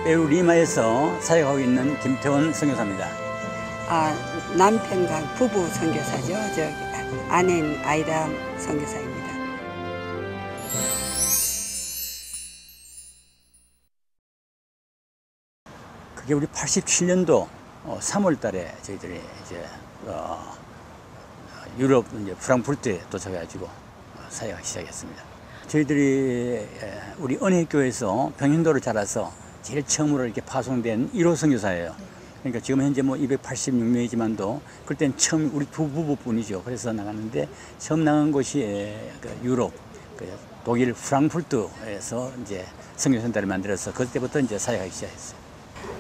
페루 리마에서 사역하고 있는 김태원 선교사입니다. 남편과 부부 선교사죠. 아내인 아이다 선교사입니다. 그게 우리 87년도 3월 달에 저희들이 이제 유럽 이제 프랑크푸르트에 도착해가지고 사역하기 시작했습니다. 저희들이 우리 은혜교회에서 병인도를 자라서 제일 처음으로 이렇게 파송된 1호 선교사예요. 그러니까 지금 현재 뭐 286명이지만도 그때는 처음 우리 두 부부뿐이죠. 그래서 나갔는데 처음 나간 곳이 유럽, 독일 프랑크푸르트에서 이제 선교센터를 만들어서 그때부터 이제 사역하기 시작했어요.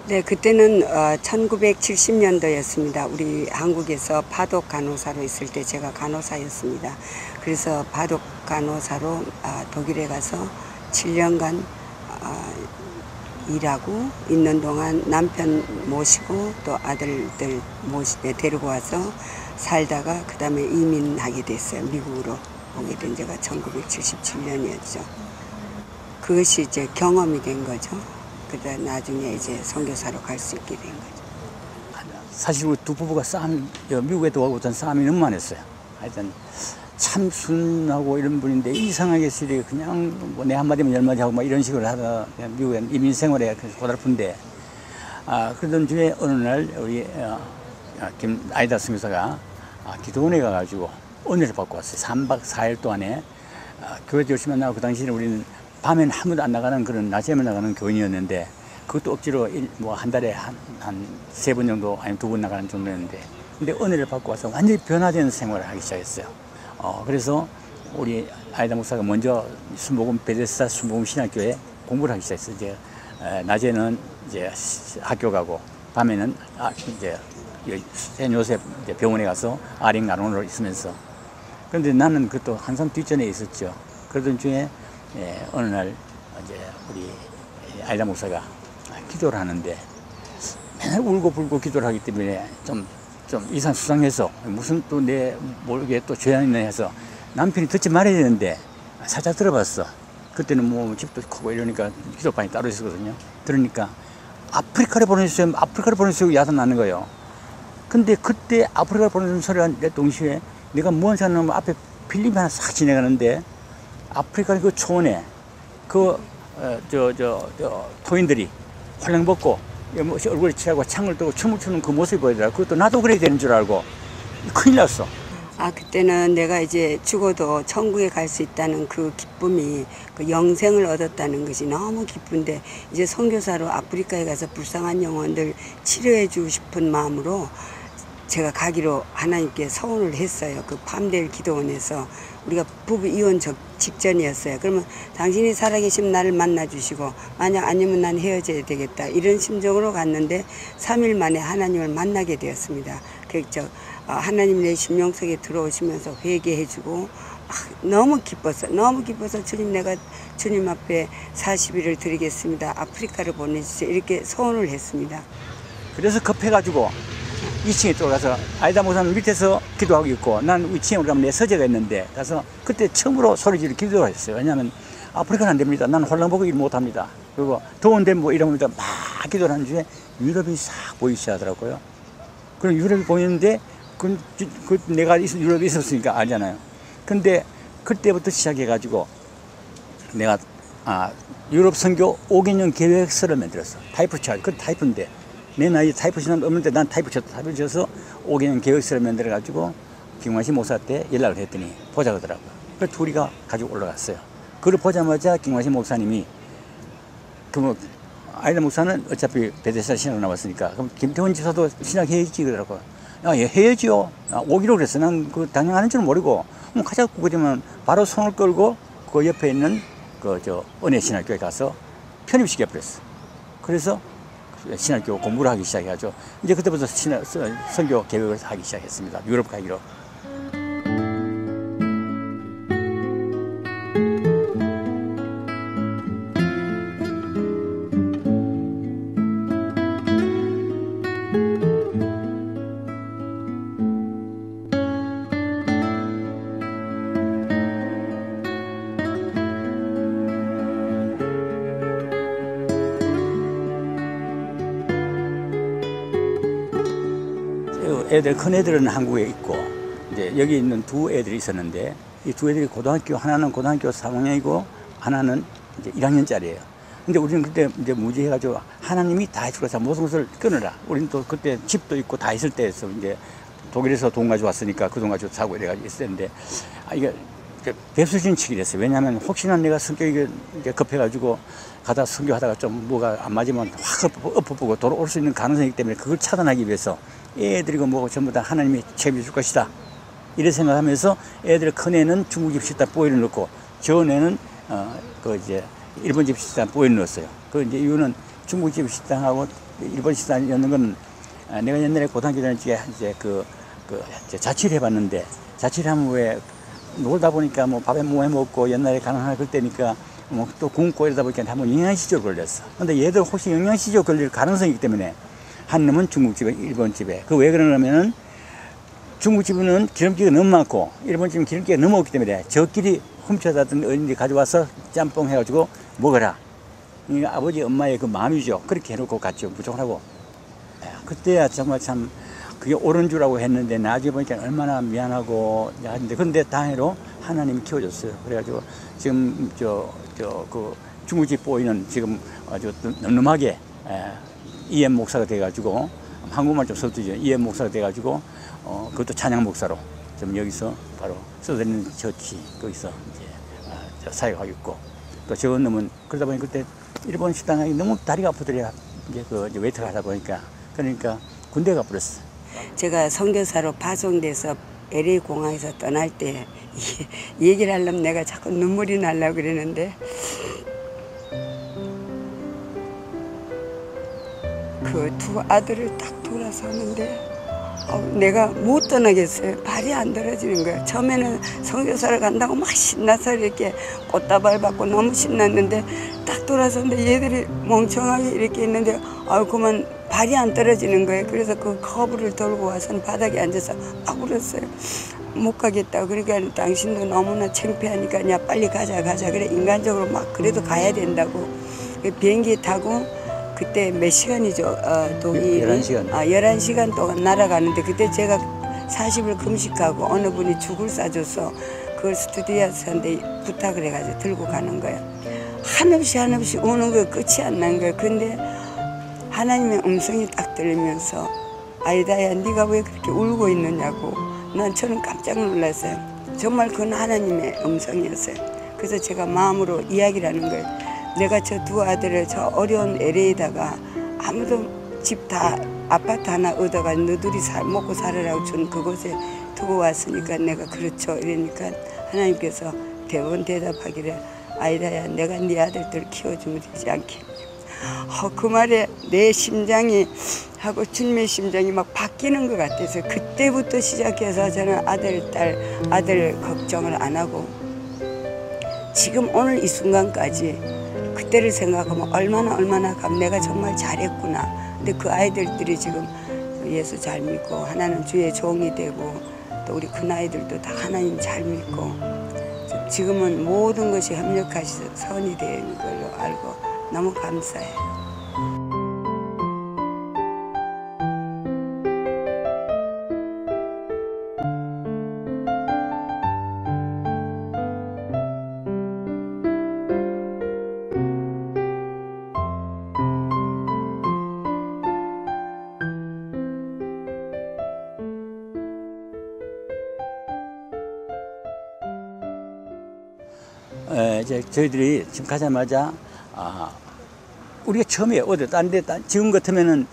네, 그때는 1970년도였습니다. 우리 한국에서 바독 간호사로 있을 때 제가 간호사였습니다. 그래서 바독 간호사로 독일에 가서 7년간 일하고 있는 동안 남편 모시고 또 아들들 데리고 와서 살다가 그 다음에 이민하게 됐어요. 미국으로 오게 된 지가 1977년이었죠. 그것이 이제 경험이 된 거죠. 그다음 나중에 이제 선교사로 갈 수 있게 된 거죠. 사실 우리 두 부부가 미국에 들어가고 싸움이 너무 많았어요. 하여튼 참 순하고 이런 분인데 이상하게 술이 그냥 뭐 내 한마디면 열마디 하고 막 이런 식으로 하다 미국에 이민 생활에 고달픈데 그러던 중에 어느 날 우리 아이다 선교사가 기도원에 가가지고 은혜를 받고 왔어요. 3박 4일 동안에 교회 열심히 나가고 그 당시에는 우리는 밤에는 아무도 안 나가는 그런 낮에만 나가는 교인이었는데 그것도 억지로 뭐 한 달에 한 3번 정도 아니면 2번 나가는 정도였는데 근데 은혜를 받고 와서 완전히 변화된 생활을 하기 시작했어요. 그래서 우리 아이다 목사가 먼저 베데스다 순복음 신학교에 공부를 하기 시작했어요. 이제 낮에는 이제 학교 가고 밤에는 이제 샌 요셉 병원에 가서 아링 나눔으로 있으면서 그런데 나는 그것도 항상 뒷전에 있었죠. 그러던 중에 어느 날 이제 우리 아이다 목사가 기도를 하는데 맨날 울고불고 기도를 하기 때문에 좀 이상 수상해서 무슨 또 내 모르게 또 죄가 있나 해서 남편이 듣지 말아야 되는데 살짝 들어봤어. 그때는 뭐 집도 크고 이러니까 기도반이 따로 있었거든요. 들으니까 아프리카를 보내주세요. 아프리카를 보내주세요. 야단 나는 거예요. 근데 그때 아프리카를 보내주는 소리가 내 동시에 내가 뭔 생각하면 앞에 필름이 하나 싹 지나가는데 아프리카 그 초원에 토인들이 활랑 벗고 얼굴에 취하고 창을 뜨고 춤을 추는 그 모습이 보이더라. 그것도 나도 그래야 되는 줄 알고 큰일 났어. 그때는 내가 이제 죽어도 천국에 갈 수 있다는 그 기쁨이 그 영생을 얻었다는 것이 너무 기쁜데 이제 선교사로 아프리카에 가서 불쌍한 영혼들 치료해 주고 싶은 마음으로 제가 가기로 하나님께 서원을 했어요. 그 밤될 기도원에서 우리가 부부 이혼 직전이었어요. 그러면 당신이 살아계시면 나를 만나주시고 만약 아니면 난 헤어져야 되겠다. 이런 심정으로 갔는데 3일 만에 하나님을 만나게 되었습니다. 그래서 하나님 내 심령 속에 들어오시면서 회개해주고 너무 기뻐서 주님 내가 주님 앞에 40일을 드리겠습니다. 아프리카를 보내주세요. 이렇게 소원을 했습니다. 그래서 급해가지고 2층에 들어가서 아이다 목사는 밑에서 기도하고 있고 난 위층에 올라가면 내 서재가 있는데 가서 그때 처음으로 소리지르 기도를 했어요. 왜냐하면 아프리카는 안 됩니다. 나는 홀랑보고 일 못합니다. 그리고 더운데 뭐 이러면서 막 기도를 하는 중에 유럽이 싹 보이기 시작하더라고요. 그럼 유럽이 보이는데 내가 유럽에 있었으니까 알잖아요. 근데 그때부터 시작해가지고 내가 유럽 선교 5개년 계획서를 만들었어. 타이프 차트. 그 타이프인데 내 나이 타이프 시간 없는데 난 타이프 쳐서 5개년 계획서를 만들어가지고 김광식 목사한테 연락을 했더니 보자 그러더라고요. 그래서 둘이가 가지고 올라갔어요. 그걸 보자마자 김광식 목사님이 아이다 목사는 어차피 베데스다 신학 나왔으니까 그럼 김태원 지사도 신학 해야지 그러더라고요. 예, 해야지요. 오기로 그랬어. 난 그 당연하는 줄 모르고 가자고 그러면 바로 손을 끌고 그 옆에 있는 은혜 신학교에 가서 편입시켜 버렸어. 그래서 신학교 공부를 하기 시작해가지고 이제 그때부터 선교 계획을 하기 시작했습니다. 유럽 가기로. 애들, 큰 애들은 한국에 있고, 이제 여기 있는 두 애들이 있었는데, 이 두 애들이 하나는 고등학교 3학년이고, 하나는 이제 1학년짜리예요. 근데 우리는 그때 이제 무지해가지고 하나님이 다 해줄 거다. 모든 것을 끊으라. 우리는 또 그때 집도 있고 다 있을 때였어. 이제 독일에서 돈 가져왔으니까 그 돈 가지고 사고 이래가지고 있었는데, 이게 배수진치기 됐어요. 왜냐하면 혹시나 내가 성격이 이제 급해가지고 가다 선교하다가 좀 뭐가 안 맞으면 확 엎어보고 돌아올 수 있는 가능성이기 때문에 그걸 차단하기 위해서 애들이고 뭐고 전부 다 하나님이 책임져 줄 것이다. 이래 생각하면서 애들 큰 애는 중국집 식당 뽀이를 넣고 전 애는 그 이제 일본집 식당 뽀이를 넣었어요. 그 이제 이유는 중국집 식당하고 일본 식당 넣는 건 내가 옛날에 고등학교 다닐 때 이제 자취를 해봤는데 자취를 하면 왜 놀다 보니까 뭐 밥에 뭐 해 먹고 옛날에 가난할 그때니까 뭐 또 굶고 이러다 보니까 한번 영양실조 걸렸어. 근데 얘들 혹시 영양실조 걸릴 가능성이 있기 때문에 한 놈은 중국집에 일본집에. 그 왜 그러냐면은 중국집은 기름기가 너무 많고 일본집은 기름기가 너무 없기 때문에 저끼리 훔쳐다든 어린이 가져와서 짬뽕 해가지고 먹어라. 이 아버지 엄마의 그 마음이죠. 그렇게 해놓고 갔죠. 무조건 하고. 그때야 정말 참 그게 옳은 줄 알고 했는데 나중에 보니까 얼마나 미안하고 하는데 근데 다행히도 하나님이 키워줬어요. 그래가지고 지금 그 중국집 보이는 지금 아주 늠름하게 이엠 목사가 돼가지고 한국말 좀 서투죠. 이엠 목사가 돼가지고 그것도 찬양 목사로 좀 여기서 바로 서드는 처치 거기서 이제 사역하고 있고 또 저 놈은 그러다 보니 그때 일본 식당이 너무 다리가 아프더래요. 이제 이제 웨이터를 하다 보니까 그러니까 군대 가버렸어. 제가 선교사로 파송돼서 LA 공항에서 떠날 때 얘기를 하려면 내가 자꾸 눈물이 나려고 그러는데 그 두 아들을 딱 돌아서 하는데 내가 못 떠나겠어요. 발이 안 떨어지는 거예요. 처음에는 선교사를 간다고 막 신나서 이렇게 꽃다발 받고 너무 신났는데 딱 돌아서는데 얘들이 멍청하게 이렇게 있는데 그만 발이 안 떨어지는 거예요. 그래서 그 커브를 들고 와서는 바닥에 앉아서 막 울었어요. 못 가겠다고. 그러니까 당신도 너무나 창피하니까 야 빨리 가자. 그래 인간적으로 막 그래도 가야 된다고. 비행기 타고 그때 몇 시간이죠? 독일이 11시간. 11시간 동안 날아가는데 그때 제가 40을 금식하고 어느 분이 죽을 싸줘서 그걸 스튜디오스한테 부탁을 해가지고 들고 가는 거예요. 한없이 우는 거예요. 끝이 안 난 거예요. 근데 하나님의 음성이 딱 들리면서 아이다야 네가 왜 그렇게 울고 있느냐고 저는 깜짝 놀랐어요. 정말 그건 하나님의 음성이었어요. 그래서 제가 마음으로 이야기를 하는 거예요. 내가 저 두 아들을 저 어려운 LA에다가 아무도 집 다 아파트 하나 얻어가 너들이 먹고 살으라고 준 그곳에 두고 왔으니까 내가 그렇죠. 이러니까 하나님께서 대답하기를 아이다야 내가 네 아들들 키워주면 되지 않겠니. 그 말에 내 심장이 하고 주님의 심장이 막 바뀌는 것 같아서 그때부터 시작해서 저는 아들 걱정을 안 하고 지금 오늘 이 순간까지 그때를 생각하면 얼마나 내가 정말 잘했구나. 근데 그 아이들이 지금 예수 잘 믿고 하나는 주의 종이 되고 또 우리 큰 아이들도 다 하나님 잘 믿고 지금은 모든 것이 협력하셔서 선이 되는 걸로 알고 너무 감사해요. 이제 저희들이 지금 가자마자 우리가 처음에 지금 같으면은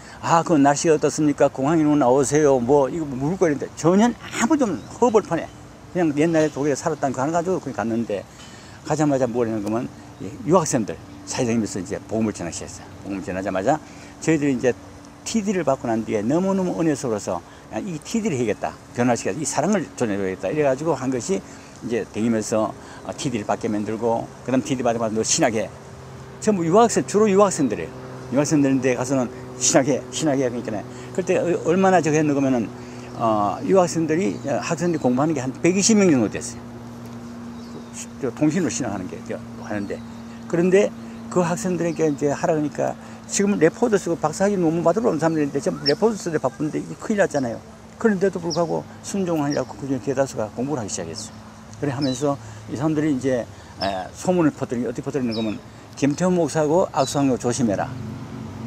그 날씨가 어떻습니까? 공항에 나오세요. 뭐 이거 물을 거리는데 전혀 아무도 허벌판에 그냥 옛날에 독일에 살았다는 거 하나 가지고 그냥 갔는데 가자마자 뭐라는 거면 유학생들 사회적이면서 이제 복음을 전하셨어요. 복음을 전하자마자 저희들이 이제 TD를 받고 난 뒤에 너무너무 은혜스러워서 이 TD를 해야겠다. 변화시켜서 이 사랑을 전해줘야겠다. 이래가지고 한 것이 이제 다니면서 TD를 받게 만들고 그다음 TD 받아서 너 신학해. 전부 주로 유학생들이에요. 유학생들인데 가서는 신학해 그러니까 그때 얼마나 저거 했는가 하면은 유학생들이 학생들이 공부하는 게 한 120명 정도 됐어요. 통신으로 신학하는 게 하는데 그런데 그 학생들에게 이제 하라 그러니까 지금 레포트 쓰고 박사학위 논문 받으러 온 사람들인데 전부 레포트 쓰는데 바쁜데 이게 큰일 났잖아요. 그런데도 불구하고 순종하려고 그중에 대다수가 공부를 하기 시작했어요. 그래 하면서 이 사람들이 이제 소문을 어떻게 퍼뜨리는 거면 김태훈 목사하고 악수하는 거 조심해라.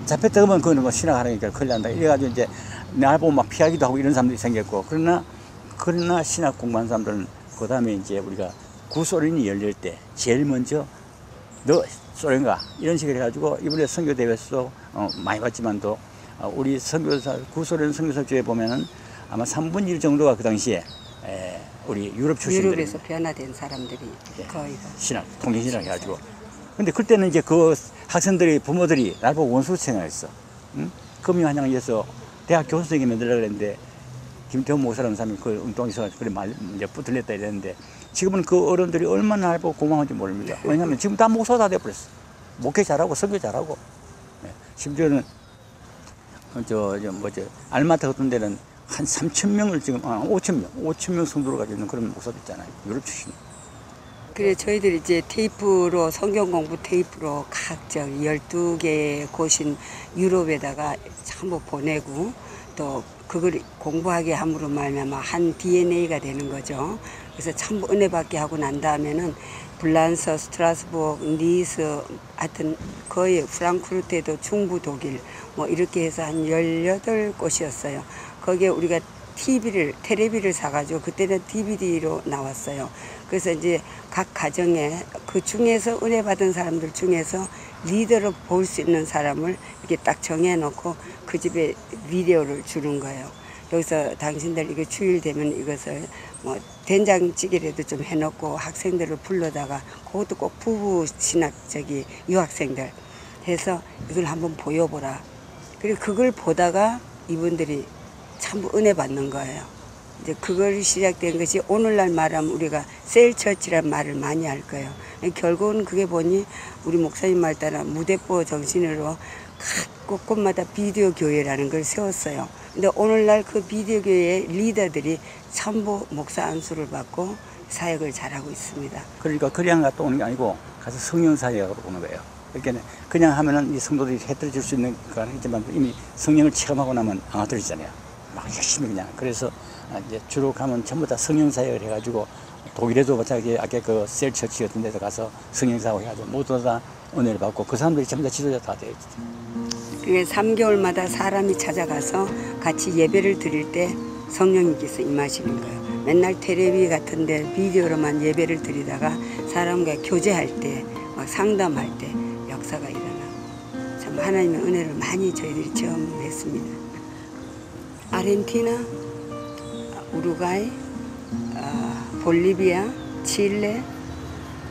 잡혔다 그러면 그거는 뭐 신학하라니까 큰일 난다. 이래가지고 이제 날 보고 막 피하기도 하고 이런 사람들이 생겼고 그러나 신학 공부한 사람들은 그 다음에 이제 우리가 구소련이 열릴 때 제일 먼저 너 소련가 이런 식으로 해가지고 이번에 선교대회에서도 많이 봤지만도 우리 선교사 구소련 선교사주에 보면은 아마 3분의 1 정도가 그 당시에 우리 유럽 출신들 유럽에서 변화된 사람들이 거의가 신학 통일신학 해가지고 근데 그때는 이제 그 학생들이 부모들이 날 보고 원수로 생각했어. 응? 금융한양에서 대학 교수생이 만들려고 그랬는데 김태훈 목사라는 사람이 그 엉뚱해서 그래 이제 붙들렸다 이랬는데 지금은 그 어른들이 얼마나 날 보고 고마운지 모릅니다. 왜냐하면 지금 다 목사 다 돼버렸어. 목회 잘하고 선교 잘하고 심지어는 알마타 같은 데는 한 3,000명을 지금 5,000명 성도를 가지고 있는 그런 목사도 있잖아요. 유럽 출신. 그래 저희들이 이제 테이프로 성경 공부 테이프로 각적 12개의 곳인 유럽에다가 전부 보내고 또 그걸 공부하게 함으로 말미암아 한 DNA가 되는 거죠. 그래서 참 은혜 받게 하고 난 다음에는 불란서, 스트라스부르크, 니스, 하여튼 거의 프랑크푸르트에도 중부 독일 뭐 이렇게 해서 한 18곳이었어요. 거기에 우리가 텔레비를 사가지고 그때는 DVD로 나왔어요. 그래서 이제 각 가정에 그 중에서 은혜 받은 사람들 중에서 리더로 볼 수 있는 사람을 이렇게 딱 정해놓고 그 집에 비디오를 주는 거예요. 여기서 당신들 이거 주일 되면 이것을 뭐 된장찌개라도 좀 해놓고 학생들을 불러다가 그것도 꼭 부부 신학 유학생들 해서 이걸 한번 보여보라. 그리고 그걸 보다가 이분들이 참 은혜 받는 거예요. 이제 그걸 시작된 것이 오늘날 말하면 우리가 셀처치란 말을 많이 할 거예요. 결국은 그게 보니 우리 목사님 말 따라 무대포 정신으로 각 곳곳마다 비디오 교회라는 걸 세웠어요. 근데 오늘날 그 비디오 교회의 리더들이 전부 목사 안수를 받고 사역을 잘하고 있습니다. 그러니까 그냥 갔다 오는 게 아니고 가서 성령 사역으로 오는 거예요. 그러니까 그냥 하면은 이 성도들이 해떨어질 수 있는 건 있지만 이미 성령을 체험하고 나면 안 떨어지잖아요. 막 열심히 그냥. 그래서 이제 주로 가면 전부 다 성령 사역을 해가지고 독일에도 마찬가지 아까 그 셀처치 같은 데서 가서 성령 사역 해가지고 모두 다 은혜를 받고 그 사람들이 전부 다 지도자 다 되어 있죠. 그게 3개월마다 사람이 찾아가서 같이 예배를 드릴 때 성령님께서 임하시는 거예요. 맨날 텔레비 같은 데 비디오로만 예배를 드리다가 사람과 교제할 때 막 상담할 때 역사가 일어나고 참 하나님의 은혜를 많이 저희들이 체험했습니다. 아르헨티나, 우루과이, 볼리비아, 칠레,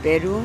페루,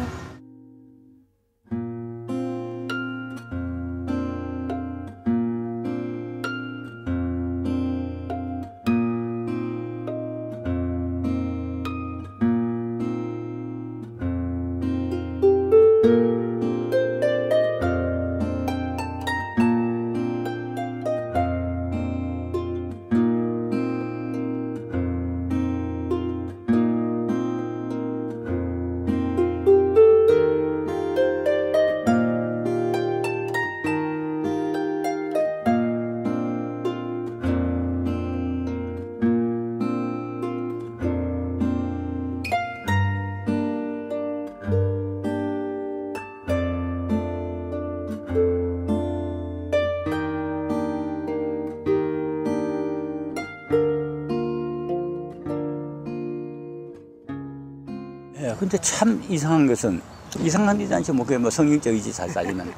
근데 참 이상한 것은 이상한 일이 아니죠. 뭐 성경적이지 잘 따지면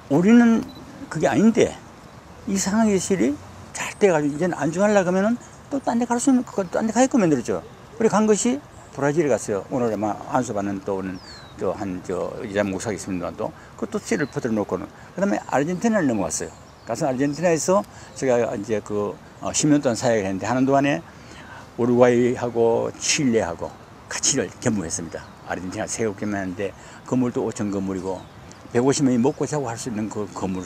우리는 그게 아닌데 이상하게 실이 잘 돼가지고 이제는 안중하려고 하면은 또 딴 데 갈 수 있는 딴 데 가게끔 만들었죠. 그래 간 것이 브라질에 갔어요. 오늘 아마 안수받는 이장 목사가 있습니다. 또 그것도 씨를 퍼뜨려 놓고는 그다음에 아르헨티나를 넘어갔어요. 가서 아르헨티나에서 제가 이제 10년 동안 사역을 했는데 하는 동안에 우루과이하고 칠레하고 같이를 겸무했습니다. 아르헨티나 세 곳 겸무했는데 건물도 5천 건물이고 150명이 먹고 자고 할 수 있는 그 건물을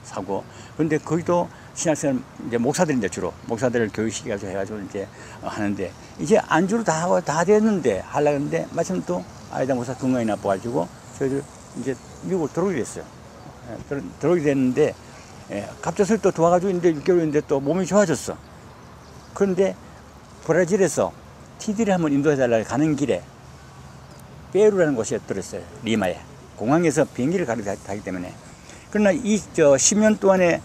사고 그런데 거기도 신학생 이제 목사들인데 주로 목사들을 교육시켜가지고 해가지고 이제 하는데 이제 안주로 다 됐는데 하려고 했는데 마침 또 아이다 목사 건강이 나빠가지고 저희들 이제 미국으로 들어오게 됐어요. 들어오게 됐는데 갑작스레 또 도와가지고 이제 6개월인데 또 몸이 좋아졌어. 그런데 브라질에서 TD를 한번 인도해달라고 가는 길에 페루라는 곳에 들었어요. 리마에. 공항에서 비행기를 가기 때문에. 그러나 10년 동안에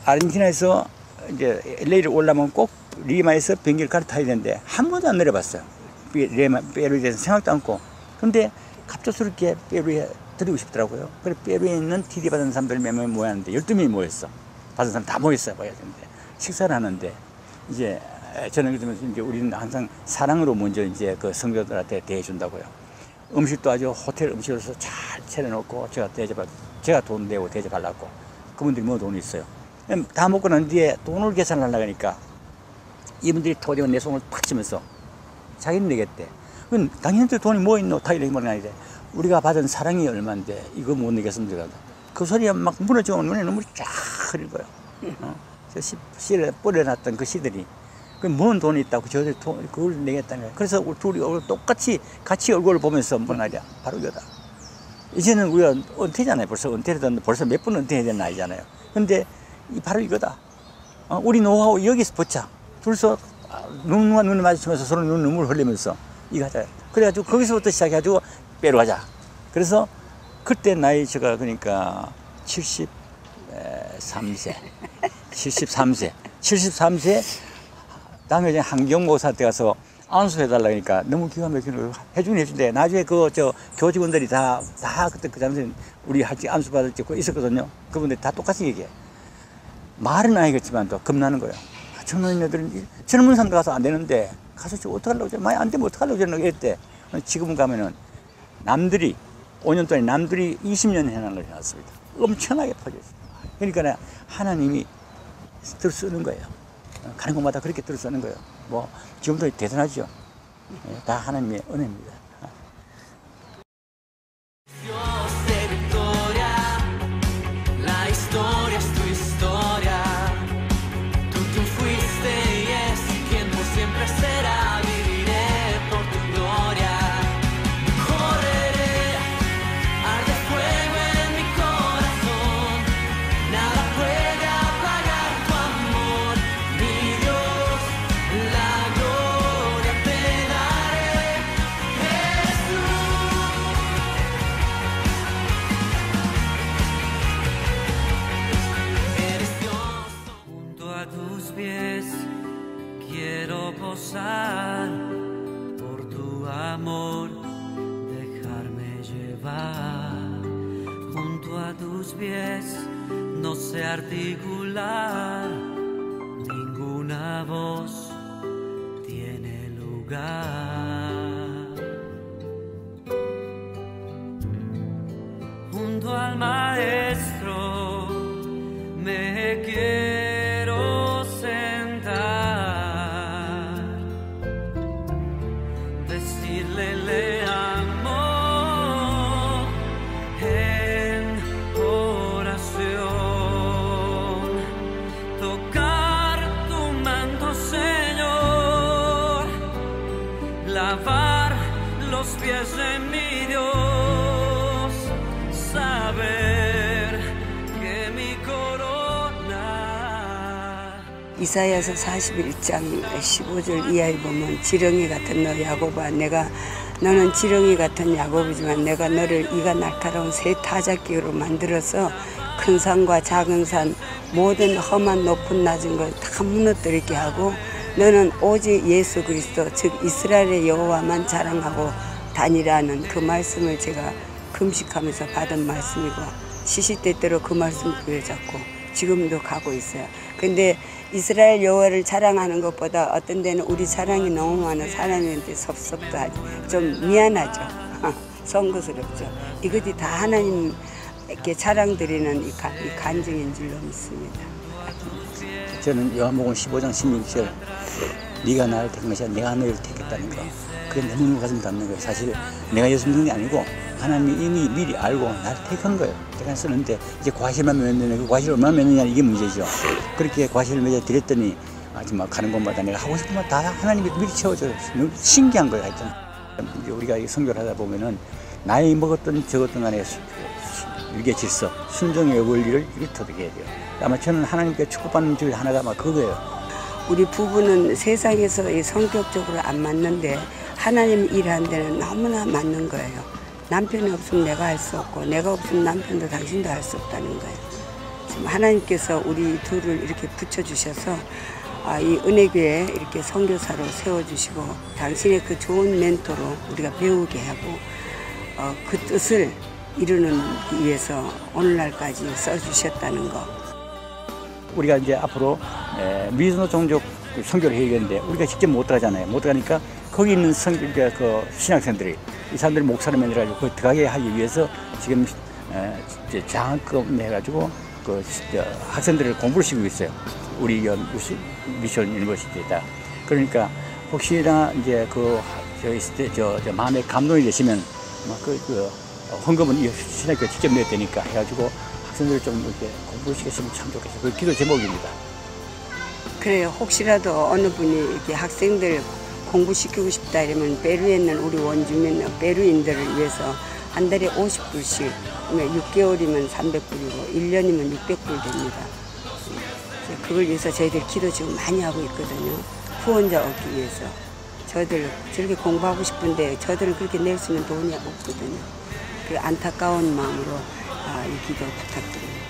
아르헨티나에서 이제 LA를 올라면 꼭 리마에서 비행기를 갈아타야 되는데 한 번도 안 내려봤어요. 페루에 대해서 생각도 않고. 근데 갑작스럽게 페루에 들리고 싶더라고요. 그래서 페루에 있는 TD 받은 사람들 몇 명 모였는데 12명이 모였어. 받은 사람 다 모였어요. 모여야 되는데. 식사를 하는데 이제 저는 그러면서 이제 우리는 항상 사랑으로 먼저 이제 그 성도들한테 대해준다고요. 음식도 아주 호텔 음식으로서 잘 차려놓고 제가 돈 내고 대접하려고. 그분들이 뭐 돈이 있어요. 다 먹고 난 뒤에 돈을 계산하려고 하니까 이분들이 토대고 내 손을 팍 치면서 자기는 내겠대. 그건 당신들 돈이 뭐 있노? 다 이렇게 말하는 게 우리가 받은 사랑이 얼마인데 이거 못 내겠습니다. 그 소리에 막 무너지고 눈에 눈물이 쫙 흐르는 거예요. 씨를 뿌려놨던 그 씨들이 뭔 돈이 있다고 저들 그걸 내겠다는 거예요. 그래서 우리 둘이 똑같이 같이 얼굴을 보면서 뭐 말이야 바로 이거다. 이제는 우리가 은퇴잖아요. 벌써 은퇴를 벌써 몇 분 은퇴해야 되는 나이잖아요. 근데 바로 이거다. 우리 노하우 여기서 붙자. 둘서 눈과 눈을 마주치면서 서로 눈물 흘리면서 이거 하자. 그래가지고 거기서부터 시작해가지고 빼러 가자. 그래서 그때 나이 제가 그러니까 73세. 73세 당연히 한경모사한테 가서 안수해달라 그러니까 너무 기가 막히는 거 해주긴 해준대. 나중에 교직원들이 다 그때 그 당시에 우리 안수 받을 때 있었거든요. 그분들이 다 똑같이 얘기해. 말은 아니겠지만 또 겁나는 거예요. 젊은 애들은 젊은 사람도 가서 안 되는데 가서 저 어떡하려고 저래. 많이 안 되면 어떡하려고 저래. 이랬대. 지금 가면은 남들이 5년 동안에 남들이 20년 해놓은 걸 해놨습니다. 엄청나게 퍼졌어요. 그러니까 하나님이 들 쓰는 거예요. 가는 곳마다 그렇게 들 쓰는 거예요. 뭐 지금도 대단하죠. 다 하나님의 은혜입니다. Por tu amor, dejarme llevar junto a tus pies, no sé articular, ninguna voz tiene lugar. Junto al maestro me quiero sentar. Le amo en oración, tocar tu manto, Señor, lavar los pies de mi Dios, saber que mi corona. 이사야서 41장 15절 이하에 보면 지렁이 같은 너 야곱아, 너는 지렁이 같은 야곱이지만 내가 너를 이가 날카로운 새 타작기로 만들어서 큰 산과 작은 산 모든 험한 높은 낮은 걸 다 무너뜨리게 하고 너는 오직 예수 그리스도 즉 이스라엘의 여호와만 자랑하고 다니라는 그 말씀을 제가 금식하면서 받은 말씀이고 시시때때로 그 말씀 부여잡고 지금도 가고 있어요. 근데 이스라엘 여호와를 자랑하는 것보다 어떤 데는 우리 자랑이 너무 많아 하나님한테 섭섭도 하죠. 좀 미안하죠. 송구스럽죠. 이것이 다 하나님께 자랑드리는 이 간증인 줄로 믿습니다. 저는 요한복음 15장 16절 네가 나를 택한 것이 아니라 내가 너를 택했다는 거. 그게 너무 가슴 닿는 거예요. 사실 내가 예수 믿는 게 아니고 하나님이 이미 미리 알고 나를 택한 거예요. 택한 쓰는데 이제 과실만 맺느냐, 그 과실을 얼마나 맺느냐 이게 문제죠. 그렇게 과실을 맺어 드렸더니 정말 가는 곳마다 내가 하고 싶은 말 다 하나님이 미리 채워줘요. 신기한 거예요. 하여튼 우리가 선교를 하다 보면은 나이 먹었던 적었던 간에 유계 질서, 순종의 원리를 일터득해야 돼요. 아마 저는 하나님께 축복받는 중에 하나가 아마 그거예요. 우리 부부는 세상에서 이 성격적으로 안 맞는데 하나님 일하는 데는 너무나 맞는 거예요. 남편이 없으면 내가 할 수 없고 내가 없으면 남편도 당신도 할 수 없다는 거예요. 지금 하나님께서 우리 둘을 이렇게 붙여주셔서 이 은혜교회에 이렇게 선교사로 세워주시고 당신의 그 좋은 멘토로 우리가 배우게 하고 그 뜻을 이루는 위해서 오늘날까지 써주셨다는 거. 우리가 이제 앞으로 미선호 종족 선교를 해야 되는데 우리가 직접 못 들어가잖아요. 못 들어가니까 거기 있는 그 신학생들이 이 사람들이 목사를 해가지고 거기 들어가게 하기 위해서 지금 이제 장학금 해가지고 그 학생들을 공부를 시키고 있어요. 우리 미션 유니버시티에다. 그러니까 혹시나 이제 저 마음에 감동이 되시면 헌금은 이 신학교에 직접 내야 되니까 해가지고 학생들 좀 이렇게 공부를 시켰으면 참 좋겠어요. 그 기도 제목입니다. 그래요. 혹시라도 어느 분이 이렇게 학생들 공부시키고 싶다 이러면 페루에 있는 우리 원주민 페루인들을 위해서 한 달에 50불씩 6개월이면 300불이고 1년이면 600불 됩니다. 그걸 위해서 저희들 기도 지금 많이 하고 있거든요. 후원자 얻기 위해서. 저희들 저렇게 공부하고 싶은데 저희들은 그렇게 낼 수 있는 돈이 없거든요. 그 안타까운 마음으로 이 기도 부탁드립니다.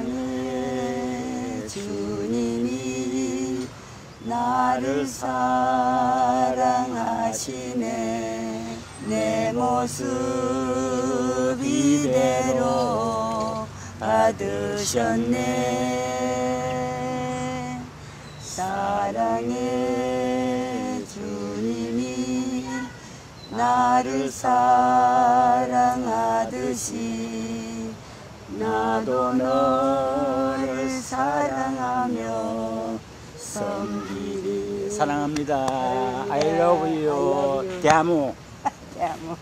사랑해 주님이 나를 사랑하시네. 내 모습 이대로 받으셨네. 사랑해 주님이 나를 사랑하듯이 나도 너를 사랑하며 섬기리. 사랑합니다. I love you. Te amo. Te amo.